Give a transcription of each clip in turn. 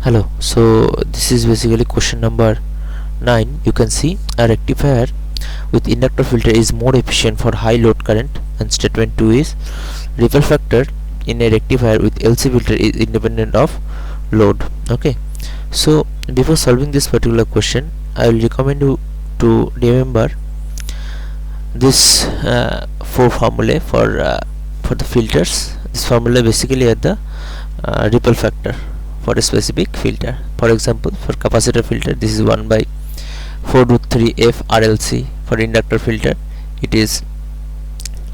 Hello, so this is basically question number 9. You can see a rectifier with inductor filter is more efficient for high load current, and statement 2 is ripple factor in a rectifier with LC filter is independent of load. Okay, so before solving this particular question, I will recommend you to remember this four formulae for the filters. This formula basically at the ripple factor for a specific filter. For example, for capacitor filter, this is 1 by 4 root 3 f RLC. For inductor filter, it is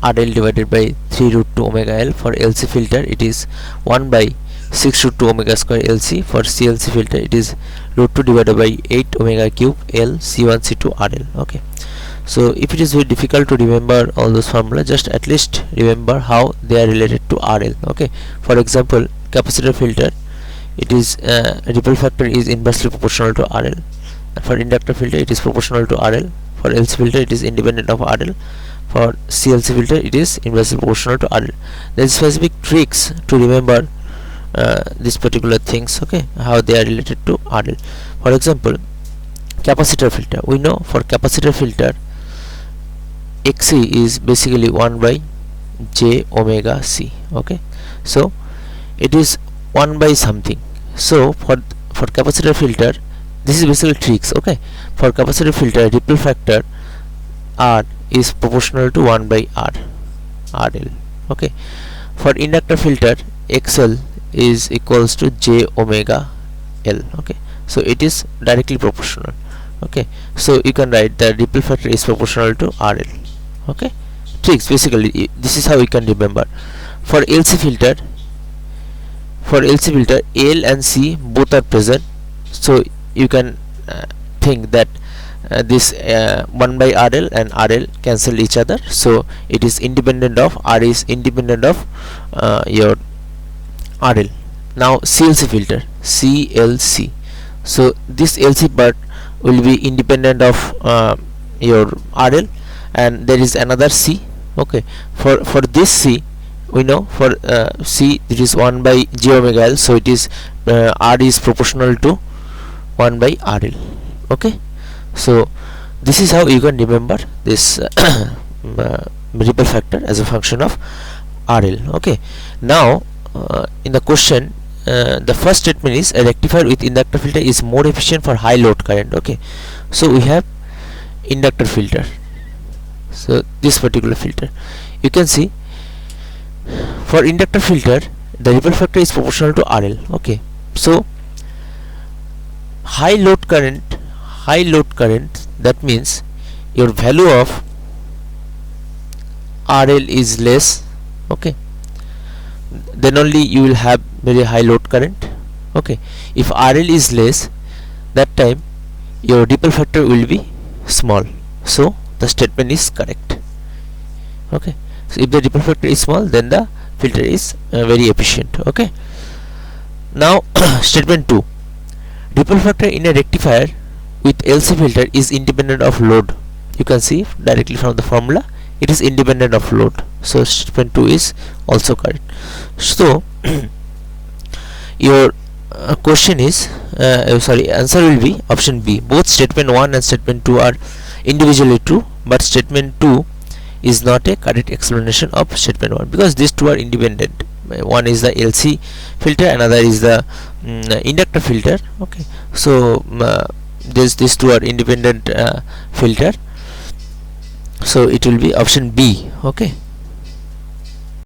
RL divided by 3 root 2 omega L. For LC filter, it is 1 by 6 root 2 omega square LC. For CLC filter, it is root 2 divided by 8 omega cube L C1 C2 RL. Okay, so if it is very difficult to remember all those formula, just at least remember how they are related to RL. Okay, for example, capacitor filter, it is ripple factor is inversely proportional to RL. And for inductor filter, it is proportional to RL. For LC filter, it is independent of RL. For CLC filter, it is inversely proportional to RL. There is specific tricks to remember these particular things. Okay, how they are related to RL. For example, capacitor filter, we know for capacitor filter, XC is basically 1 by j omega c. Okay, so it is 1 by something. So for capacitor filter, this is basically tricks. Okay, for capacitor filter, ripple factor R is proportional to 1 by RL. Okay, for inductor filter, XL is equals to j omega L. Okay, so it is directly proportional. Okay, so you can write that ripple factor is proportional to RL. Okay, tricks basically, this is how you can remember. For LC filter, L and C both are present, so you can think that this 1 by RL and RL cancel each other, so it is independent of R is independent of your RL. Now CLC filter, CLC, so this LC part will be independent of your RL, and there is another C. Okay, for this C, we know for C it is 1 by j omega L, so it is R is proportional to 1 by RL. Okay, so this is how you can remember this ripple factor as a function of RL. Okay, now in the question, the first statement is a rectifier with inductor filter is more efficient for high load current. Okay, so we have inductor filter, so this particular filter, you can see for inductor filter the ripple factor is proportional to RL. Okay, so high load current, that means your value of RL is less. Okay, then only you will have very high load current. Okay, if RL is less, that time your ripple factor will be small, so the statement is correct. Okay, so if the ripple factor is small, then the filter is very efficient. Okay, now statement 2, ripple factor in a rectifier with LC filter is independent of load. You can see directly from the formula, it is independent of load, so statement 2 is also correct. So your question is answer will be option B. Both statement 1 and statement 2 are individually true, but statement 2 is not a correct explanation of statement 1, because these two are independent. One is the LC filter, another is the inductor filter. Okay, so these two are independent filter, so it will be option B. Okay.